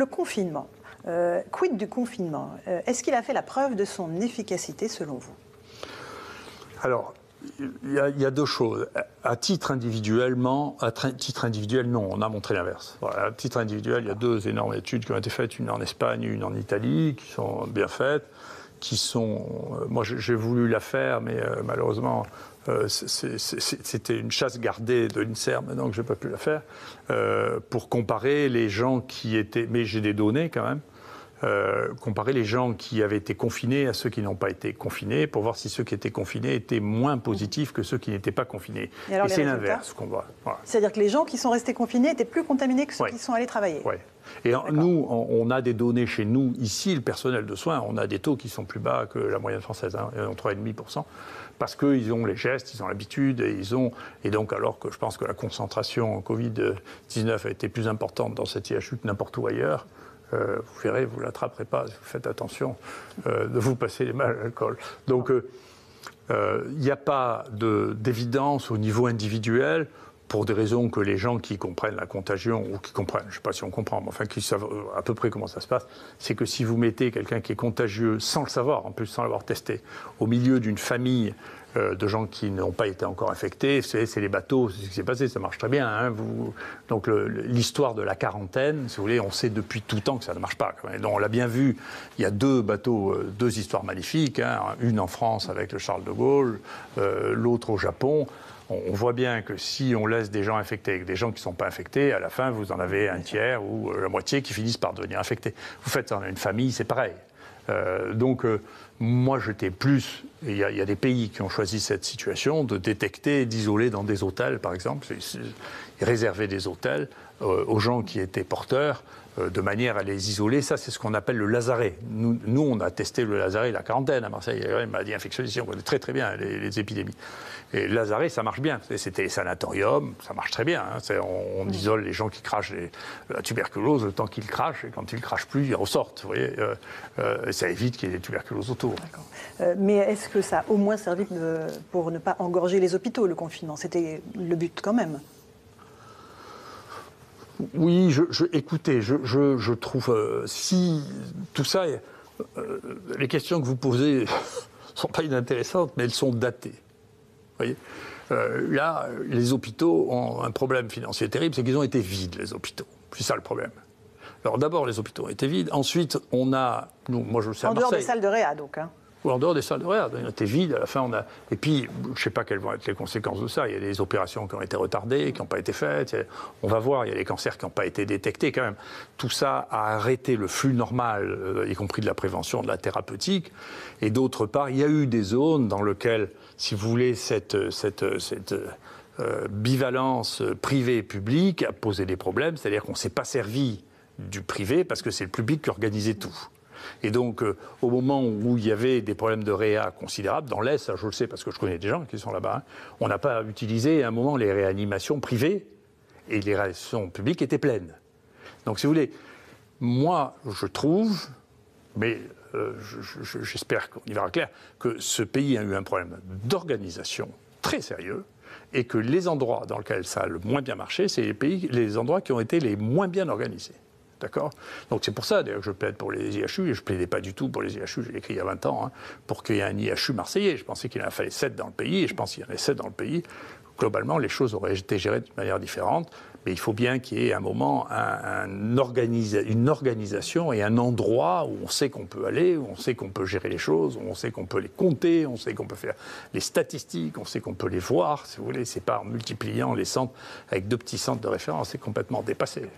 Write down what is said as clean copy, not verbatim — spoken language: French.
Le confinement, quid du confinement? Est-ce qu'il a fait la preuve de son efficacité selon vous? Alors, il y a deux choses. À titre individuel, non, on a montré l'inverse. Voilà, à titre individuel, il y a deux énormes études qui ont été faites, une en Espagne, une en Italie, qui sont bien faites, qui sont... moi, j'ai voulu la faire, mais malheureusement, c'était une chasse gardée de l'INSERM, donc je n'ai pas pu la faire, pour comparer les gens qui étaient... Mais j'ai des données quand même. Comparer les gens qui avaient été confinés à ceux qui n'ont pas été confinés pour voir si ceux qui étaient confinés étaient moins positifs que ceux qui n'étaient pas confinés. Et c'est l'inverse qu'on voit. Voilà. C'est-à-dire que les gens qui sont restés confinés étaient plus contaminés que ceux qui sont allés travailler. Oui. Et nous, on a des données chez nous, ici, le personnel de soins, on a des taux qui sont plus bas que la moyenne française, hein, 3,5%, parce qu'ils ont les gestes, ils ont l'habitude, et donc alors que je pense que la concentration en Covid-19 a été plus importante dans cette IHU que n'importe où ailleurs, vous verrez, vous ne l'attraperez pas si vous faites attention de vous passer les mains à l'alcool. Donc, il n'y a pas d'évidence au niveau individuel, pour des raisons que les gens qui comprennent la contagion, ou qui comprennent, je ne sais pas si on comprend, mais enfin qui savent à peu près comment ça se passe, c'est que si vous mettez quelqu'un qui est contagieux sans le savoir, en plus sans l'avoir testé, au milieu d'une famille de gens qui n'ont pas été encore infectés, c'est les bateaux, c'est ce qui s'est passé, ça marche très bien. Hein, donc l'histoire de la quarantaine, si vous voulez, on sait depuis tout temps que ça ne marche pas. Donc on l'a bien vu, il y a deux bateaux, deux histoires magnifiques, hein, une en France avec le Charles de Gaulle, l'autre au Japon. On voit bien que si on laisse des gens infectés avec des gens qui ne sont pas infectés, à la fin, vous en avez un tiers ou la moitié qui finissent par devenir infectés. Vous faites ça dans une famille, c'est pareil. Moi, j'étais plus... Il y a des pays qui ont choisi cette situation de détecter, d'isoler dans des hôtels, par exemple. Ils réservaient des hôtels aux gens qui étaient porteurs, de manière à les isoler. Ça, c'est ce qu'on appelle le lazaret. Nous, on a testé le lazaret, la quarantaine à Marseille. Il y a une maladie infectieuse ici, on connaît très très bien les épidémies. Et le lazaret, ça marche bien. C'était les sanatoriums, ça marche très bien. Hein. On isole les gens qui crachent la tuberculose le temps qu'ils crachent, et quand ils ne crachent plus, ils ressortent. Vous voyez, ça évite qu'il y ait des tuberculoses autour. Mais est-ce que ça a au moins servi pour ne pas engorger les hôpitaux, le confinement? C'était le but quand même. Oui, écoutez, je trouve, si tout ça, les questions que vous posez ne sont pas inintéressantes, mais elles sont datées. Vous voyez, là, les hôpitaux ont un problème financier terrible, c'est qu'ils ont été vides, les hôpitaux. C'est ça le problème. Alors d'abord, les hôpitaux ont été vides. Ensuite, on a... moi, je le sais à Marseille. En dehors des salles de réa, donc. Hein. Ou en dehors des salles de réa, on était vide, à la fin on a... Et puis, je ne sais pas quelles vont être les conséquences de ça, il y a des opérations qui ont été retardées, qui n'ont pas été faites, on va voir, il y a des cancers qui n'ont pas été détectés quand même. Tout ça a arrêté le flux normal, y compris de la prévention, de la thérapeutique, et d'autre part, il y a eu des zones dans lesquelles, si vous voulez, cette bivalence privée-publique a posé des problèmes, c'est-à-dire qu'on ne s'est pas servi du privé parce que c'est le public qui organisait tout. Et donc, au moment où il y avait des problèmes de réa considérables, dans l'Est, ça je le sais parce que je connais des gens qui sont là-bas, hein, on n'a pas utilisé à un moment les réanimations privées et les réanimations publiques étaient pleines. Donc, si vous voulez, moi, je trouve, mais j'espère qu'on y verra clair, que ce pays a eu un problème d'organisation très sérieux et que les endroits dans lesquels ça a le moins bien marché, c'est les endroits qui ont été les moins bien organisés. D'accord ? Donc c'est pour ça d'ailleurs que je plaide pour les IHU, et je ne plaidais pas du tout pour les IHU, j'ai écrit il y a 20 ans, hein, pour qu'il y ait un IHU marseillais. Je pensais qu'il en fallait 7 dans le pays, et je pense qu'il y en a 7 dans le pays. Globalement, les choses auraient été gérées de manière différente, mais il faut bien qu'il y ait un moment une organisation et un endroit où on sait qu'on peut aller, où on sait qu'on peut gérer les choses, où on sait qu'on peut les compter, on sait qu'on peut faire les statistiques, on sait qu'on peut les voir, si vous voulez. C'est pas en multipliant les centres avec 2 petits centres de référence, c'est complètement dépassé.